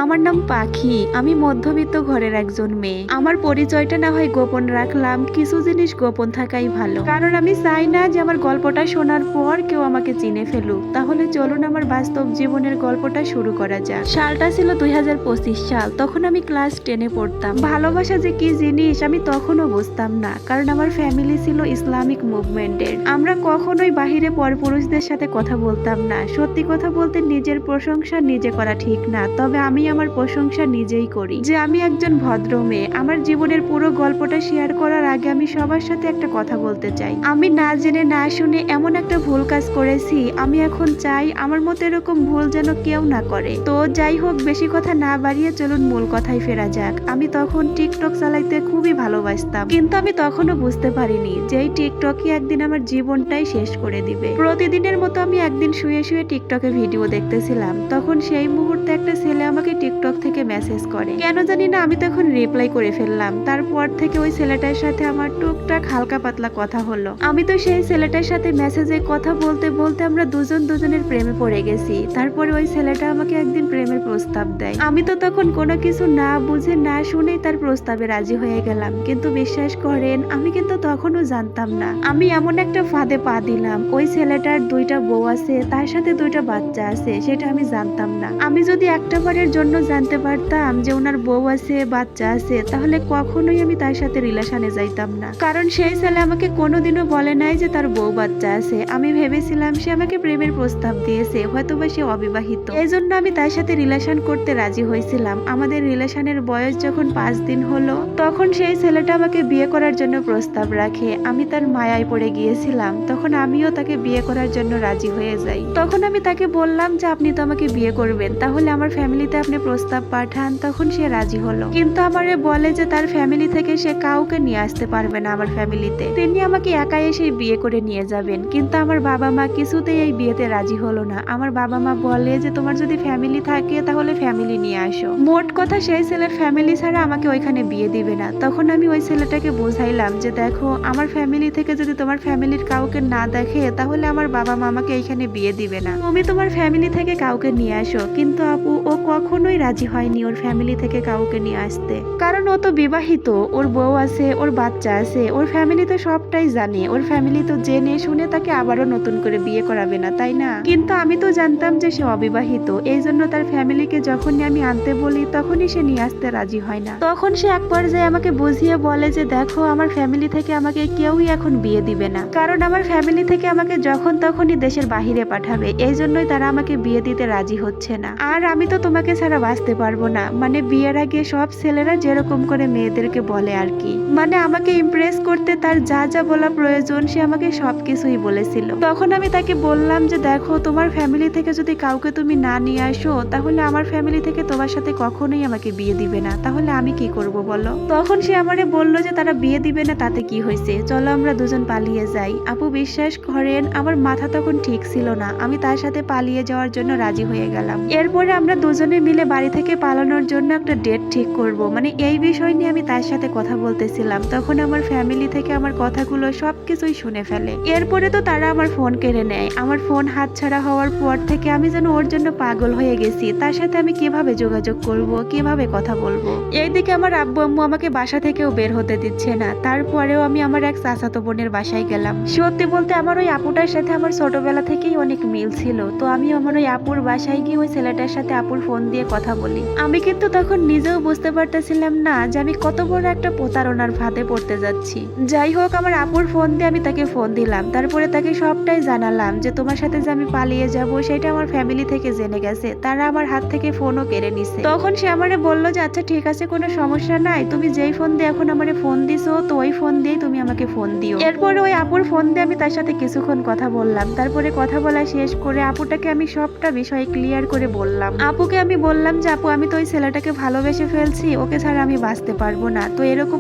আমার নাম পাখি। আমি মধ্যবিত্ত ঘরের একজন মেয়ে। আমার পরিচয়টা না হয় গোপন রাখলাম, কিছু জিনিস গোপন থাকাই ভালো, কারণ আমি চাই না যে আমার গল্পটা শোনার পর কেউ আমাকে চিনে ফেলুক। তাহলে চলুন আমার বাস্তব জীবনের গল্পটা শুরু করা যাক। সালটা ছিল 2025 সাল। তখন আমি ক্লাস 10-এ পড়তাম। ভালোবাসা যে কি জিনিস আমি তখনও বুঝতাম না, কারণ আমার ফ্যামিলি ছিল ইসলামিক মুভমেন্টের। আমরা কখনোই বাহিরে পরপুরুষদের সাথে কথা বলতাম না। সত্যি কথা বলতে নিজের প্রশংসা নিজে করা ঠিক না, তবে আমি আমার প্রশংসা নিজেই করি যে আমি একজন ভদ্র মেয়ে। আমার জীবনের পুরো গল্পটা শেয়ার করার আগে আমি সবার সাথে একটা কথা বলতে চাই। আমি না জেনে না শুনে এমন একটা ভুল কাজ করেছি, আমি এখন চাই আমার মতো এরকম ভুল যেন কেউ না করে। তো যাই হোক, বেশি কথা না বাড়িয়ে চলুন মূল কথায় ফেরা যাক। আমি তখন টিকটক চালাইতে খুবই ভালোবাসতাম, কিন্তু আমি তখনও বুঝতে পারিনি যে এই টিকটকই একদিন আমার জীবনটাই শেষ করে দিবে। প্রতিদিনের মতো আমি একদিন শুয়ে শুয়ে টিকটকে ভিডিও দেখতেছিলাম। তখন সেই মুহূর্তে একটা ছেলে আমাকে টিকটক থেকে মেসেজ করে। কেন জানি না আমি তখন রিপ্লাই করে ফেললাম। তারপর থেকে ওই ছেলেটার সাথে আমার টুকটাক হালকা পাতলা কথা হলো। আমি তো সেই ছেলেটার সাথে মেসেজে কথা বলতে বলতে আমরা দুজনের প্রেমে পড়ে গেছি। তারপরে ওই ছেলেটা আমাকে একদিন প্রেমের প্রস্তাব দেয়। আমি তো তখন কোনো কিছু না বুঝে না শুনেই তার প্রস্তাবে রাজি হয়ে গেলাম। কিন্তু বিশ্বাস করেন, আমি কিন্তু তখনও জানতাম না আমি এমন একটা ফাঁদে পা দিলাম। ওই ছেলেটার 2টা বউ আছে, তার সাথে 2টা বাচ্চা আছে, সেটা আমি জানতাম না। আমি যদি একটা বারের জন্য জানতে পারতাম যে ওনার বউ আছে বাচ্চা আছে, তাহলে কখনোই আমি তার সাথে রিলেশনে যাইতাম না। কারণ সেই ছেলে আমাকে কোনোদিনও বলে নাই যে তার বউ বাচ্চা আছে। আমি ভেবেছিলাম সে আমাকে প্রেমের প্রস্তাব দিয়েছে, হয়তোবা সে অবিবাহিত। এই জন্য আমি তার সাথে রিলেশন করতে রাজি হয়েছিলাম। আমাদের রিলেশনের বয়স যখন 5 দিন হলো, তখন সেই ছেলেটা আমাকে বিয়ে করার জন্য প্রস্তাব রাখে। আমি তার মায়ায় পড়ে গিয়েছিলাম। তখন আমিও তাকে বিয়ে করার জন্য রাজি হয়ে যাই। তখন আমি তাকে বললাম যে আপনি তো আমাকে বিয়ে করবেন, তাহলে আমার ফ্যামিলিতে আপনি প্রস্তাব পাঠান। তখন সে রাজি হলো, কিন্তু আমারে বলে যে তার ফ্যামিলি থেকে সে কাউকে নিয়ে আসতে পারবে না আমার ফ্যামিলিতে, তিনি আমাকে একাই এসে বিয়ে করে নিয়ে যাবেন। কিন্তু আমার বাবা মা কিছুতেই এই বিয়েতে রাজি হলো না। আমার বাবা মা বলে যে তোমার যদি ফ্যামিলি থাকে তাহলে ফ্যামিলি নিয়ে আসো। মোট কথা, সেই ছেলের ফ্যামিলি ছাড়া আমাকে ওইখানে বিয়ে দিবে না। তখন আমি ওই ছেলেটাকে বোঝাইলাম যে দেখো, আমার ফ্যামিলি থেকে যদি তোমার ফ্যামিলির কাউকে না দেখে, তাহলে আমার বাবা মা আমাকে এইখানে বিয়ে দিবে না। তুমি তোমার ফ্যামিলি থেকে কাউকে নিয়ে আসো। কিন্তু আপু, ও কখনোই রাজি হয়নি ওর ফ্যামিলি থেকে কাউকে নিয়ে আসতে, কারণ ও তো বিবাহিত, ওর বউ আছে, ওর বাচ্চা আছে, ওর ফ্যামিলি তো সবটাই জানে। ওর ফ্যামিলি তো জেনে শুনে তাকে আবারও নতুন করে বিয়ে করাবে না, তাই না? কিন্তু আমি তো জানতাম যে সে অবিবাহিত, এই জন্য তার ফ্যামিলিকে যখনই আমি আনতে বলি তখনই সে নিয়ে আসতে রাজি হয় না। তখন সে এক পর্যায়ে আমাকে বুঝিয়ে বলে যে দেখো, আমার ফ্যামিলি থেকে আমাকে কেউই এখন বিয়ে দিবে না, কারণ আমার ফ্যামিলি থেকে আমাকে যখন তখনই দেশের বাহিরে পাঠাবে। এই জন্যই তারা আমাকে বিয়ে দিতে রাজি হচ্ছে না। আর আমি তো তোমাকে ছাড়া বাঁচতে পারবো না। মানে বিয়ের আগে সব ছেলেরা যেরকম করে মেয়েদেরকে বলে আর কি, মানে আমাকে ইমপ্রেস করতে তার যা যা বলা প্রয়োজন সে আমাকে সবকিছুই বলেছিল। তখন আমি তাকে বললাম যে দেখো, তোমার ফ্যামিলি থেকে যদি কাউকে তুমি না নিয়ে আসো, তাহলে আমার ফ্যামিলি থেকে তোমার সাথে কখনোই আমাকে বিয়ে দিবে না। তাহলে আমি কি করব বলো? তখন সে আমারে বললো যে তারা বিয়ে দিবে না, তাতে কি হয়েছে, চলো আমরা দুজন পালিয়ে যাই। আপু, বিশ্বাস করেন, আমার মাথা তখন ঠিক ছিল না। আমি তার সাথে পালিয়ে যাওয়ার জন্য রাজি হয়ে গেলাম। এরপরে আমরা দুজনে মিলে বাড়ি থেকে পালানোর জন্য একটা ডেট ঠিক করব, মানে এই বিষয় নিয়ে আমি তার সাথে কথা বলতেছিলাম। তখন আমার ফ্যামিলি থেকে আমার কথাগুলো সবকিছুই শুনে ফেলে। এরপরে তো তারা আমার ফোন কেড়ে নেয়। আমার ফোন হাতছাড়া হওয়ার পর থেকে আমি যেন ওর জন্য পাগল হয়ে গেছি। তার সাথে আমি কিভাবে যোগাযোগ করব, কিভাবে কথা বলবো। এইদিকে আমার আব্বু আম্মু আমাকে বাসা থেকেও বের হতে দিচ্ছে না। তারপরেও আমি আমার এক চাচাতো বোনের বাসায় গেলাম। সত্যি বলতে আমার ওই আপুটার সাথে আমার ছোটবেলা থেকেই অনেক মিল ছিল। তো আমি আমার ওই আপুর বাসায় গিয়ে ওই ছেলেটার সাথে আপুর ফোন দিয়ে কথা বলি। আমি কিন্তু তখন নিজেও বুঝতে পারতেছিলাম না যে আমি কত বড় একটা প্রতারণার ফাঁদে পড়তে যাচ্ছি। যাই হোক, আমার আপুর ফোন দিয়ে আমি তাকে ফোন দিলাম। তারপরে তাকে সবটাই জানালাম যে তোমার সাথে যে আমি পালিয়ে যাব সেটা আমার ফ্যামিলি থেকে জেনে গেছে, তারা আমার হাত থেকে ফোনও কেড়ে নিছে। তখন সে আমারে বললো যে আচ্ছা ঠিক আছে, কোনো সমস্যা নাই, তুমি যেই ফোন দিয়ে এখন আমারে ফোন দিছো, তো ওই ফোন দিয়েই তুমি আমাকে ফোন দিও। এরপরে ওই আপুর ফোন দিয়ে আমি তার সাথে কিছুক্ষণ কথা বললাম। তারপরে কথা বলা শেষ করে আপুটাকে আমি সবটা বিষয় ক্লিয়ার করে বললাম। আপুকে আমি বললাম যে আপু, আমি তো ওই ছেলেটাকে ভালোবেসে ফেলছি, ওকে ছাড়া আমি বাঁচতে পারবো না। তো এরকম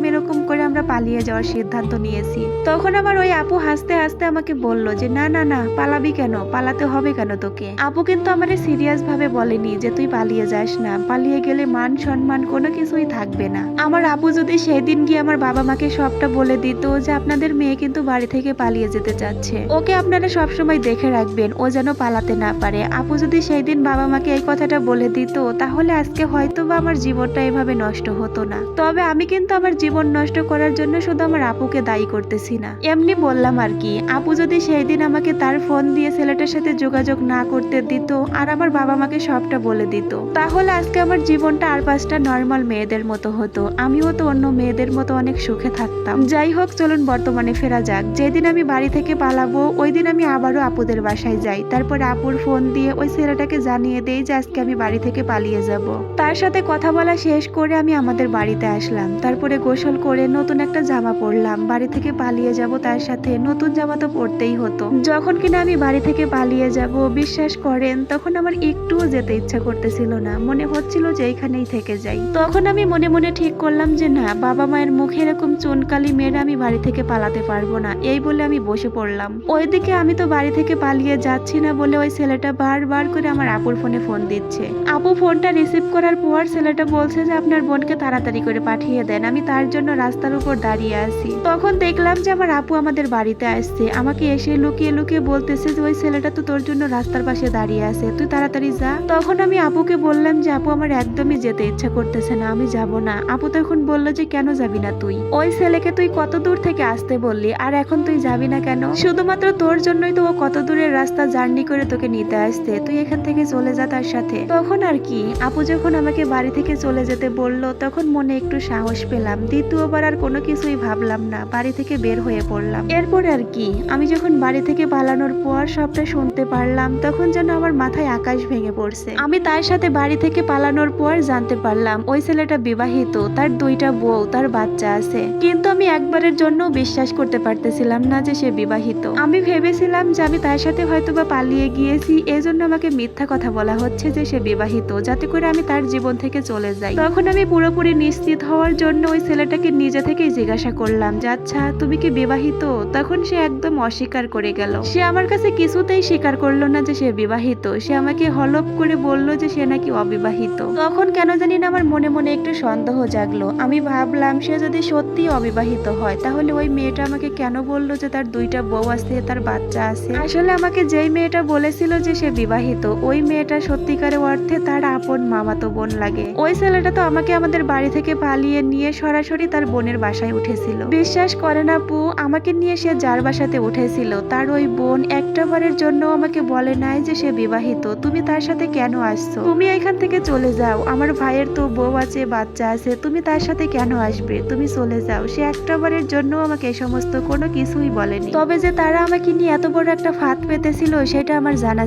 করে আমরা পালিয়ে যাওয়ার সিদ্ধান্ত নিয়েছি। তখন আমার ওই আপু হাসতে হাসতে আমাকে বলল যে না না না, পালাবি কেন, পালাতে হবে কেন তোকে? আপু কিন্তু আমারে সিরিয়াস ভাবে বলেনি যে তুই পালিয়ে যাস না, পালিয়ে গেলে মান সম্মান কোনো কিছুই থাকবে না। আমার আপু যদি সেদিন গিয়ে আমার বাবা মাকে সবটা বলে দিত যে আপনাদের মেয়ে কিন্তু বাড়ি থেকে পালিয়ে যেতে চাচ্ছে, ওকে আপনারা সবসময় দেখে রাখবেন, ও যেন পালাতে না পারে। আপু যদি সেই দিন বাবা মাকে এই কথাটা বলে দিত, তাহলে আজকে হয়তো বা আমার জীবনটা এভাবে নষ্ট হতো না। তবে আমি কিন্তু আমার জীবন নষ্ট করার জন্য শুধু আমার আপুকে দায়ী করতেছি না, এমনি বললাম আর কি। আপু যদি সেই দিন আমাকে তার ফোন দিয়ে ছেলেটার সাথে যোগাযোগ না করতে দিত আর আমার বাবা মাকে সবটা বলে দিত, তাহলে আজকে আমার জীবনটা আর 5টা নর্মাল মেয়েদের মতো হতো। আমিও তো অন্য মেয়েদের মতো অনেক সুখে থাকতাম। যাই হোক, চলুন বর্তমানে ফেরা যাক। যেদিন আমি বাড়ি থেকে পালাবো ওই দিন আমি আবারও আপুদের বাসায় যাই। তারপর আপুর ফোন দিয়ে ওই ছেলেটাকে জানিয়ে দেই যে আজকে আমি বাড়ি থেকে পালিয়ে যাব। তার সাথে কথা বলা শেষ করে আমি আমাদের বাড়িতে আসলাম। তারপরে গোসল করে নতুন একটা জামা পরলাম। বাড়ি থেকে পালিয়ে যাব, তার সাথে নতুন জামা তো পরতেই হতো। যখন কিনা আমি বাড়ি থেকে পালিয়ে যাব, বিশ্বাস করেন তখন আমার একটুও যেতে ইচ্ছা করতেছিল না। মনে হচ্ছিল যে এইখানেই থেকে যাই। তখন আমি মনে মনে ঠিক করলাম যে না, বাবা মায়ের মুখে এরকম চুনকালি মেরে আমি বাড়ি থেকে পালাতে পারবো না। এই বলে আমি বসে পড়লাম। ওইদিকে আমি তো বাড়ি থেকে পালিয়ে যাচ্ছি না বলে ওই ছেলেটা বারবার করে আমার আপুর ফোনে ফোন দিচ্ছে। আপু ফোনটা রিসিভ করার পর ছেলেটা বলছে যে আপনার বোনকে তাড়াতাড়ি করে পাঠিয়ে দেন, আমি তার জন্য রাস্তার উপর দাঁড়িয়ে আছি। তখন দেখলাম যে আমার আপু আমাদের বাড়িতে আসছে। আমাকে এসে লুকিয়ে লুকিয়ে বলতেছে যে ওই ছেলেটা তো তোর জন্য রাস্তার পাশে দাঁড়িয়ে আছে, তুই তাড়াতাড়ি যা। তখন আমি আপুকে বললাম যে আপু আমার একদমই যেতে ইচ্ছা করতেছে না, আমি যাব না। আপু তখন বললো যে কেন যাবি না তুই? ওই ছেলেকে তুই কত দূর থেকে আসতে বললি, আর এখন তুই যাবি না কেন? শুধুমাত্র তোর জন্যই তো ও কত দূরের রাস্তা জার্নি করে তোকে নিতে আসছে, তুই এখান থেকে চলে যা তার সাথে। তখন আর কি, আপু যখন আমাকে বাড়ি থেকে চলে যেতে বললো তখন মনে একটু সাহস পেলাম। দ্বিতীয়বার আর কোনো কিছুই ভাবলাম না, বাড়ি থেকে বের হয়ে পড়লাম। এরপর আর কি, আমি যখন বাড়ি থেকে পালানোর পর সবটা শুনতে পারলাম তখন যেন আমার মাথায় আকাশ ভেঙে পড়ছে। আমি তার সাথে বাড়ি থেকে পালানোর পর জানতে পারলাম ওই ছেলেটা বিবাহিত, তার 2টা বউ, তার বাচ্চা আছে। কিন্তু আমি একবারের জন্য বিশ্বাস করতে পারতেছিলাম না যে সে বিবাহিত। আমি ভেবেছিলাম যে আমি তার সাথে হয়তোবা পালিয়ে গিয়েছি, এজন্য আমাকে মিথ্যা কথা বলা হচ্ছে যে সে বিবাহিত, যাতে করে আমি তার জীবন থেকে চলে যাই। তখন আমি পুরোপুরি নিশ্চিত হওয়ার জন্য ওই ছেলেটাকে নিজে থেকেই জিজ্ঞাসা করলাম যে আচ্ছা তুমি কি বিবাহিত? তখন সে একদম অস্বীকার করে গেল। সে আমার কাছে কিছুতেই স্বীকার করলো না যে সে বিবাহিত। সে আমাকে হলপ করে বলল যে সে নাকি অবিবাহিত। তখন কেন জানি না আমার মনে মনে একটু সন্দেহ জাগলো। আমি ভাবলাম সে যদি সত্যি অবিবাহিত হয় তাহলে ওই মেয়েটা আমাকে কেন বললো যে তার 2টা বউ আছে, তার বাচ্চা আছে? আসলে আমাকে যেই মেয়েটা বলেছিল যে সে বিবাহিত, ওই মেয়েটা সত্যিকারের অর্থে তার আপন মামাতো বোন লাগে। ওই ছেলেটা তো আমাকে আমাদের বাড়ি থেকে পালিয়ে নিয়ে সরাসরি তার বোনের বাসায় উঠেছিল। বিশ্বাস করেন আপু, আমাকে নিয়ে সে যার বাসাতে উঠেছিল তার ওই বোন একটা বারের জন্য আমাকে বলে নাই যে সে বিবাহিত। তুমি তার সাথে কেন আসছো? তুমি এখান থেকে চলে যাও, আমার ভাইয়ের তো বউ আছে, বাচ্চা আছে, তুমি তার সাথে কেন আসবে? তুমি চলে যাও। সে একটা বারের জন্য আমাকে এই সমস্ত কোনো কিছুই বলেনি। তবে যে তারা আমাকে নিয়ে এত বড় একটা ফাঁদ পেতেছিল সেটা আমার জানা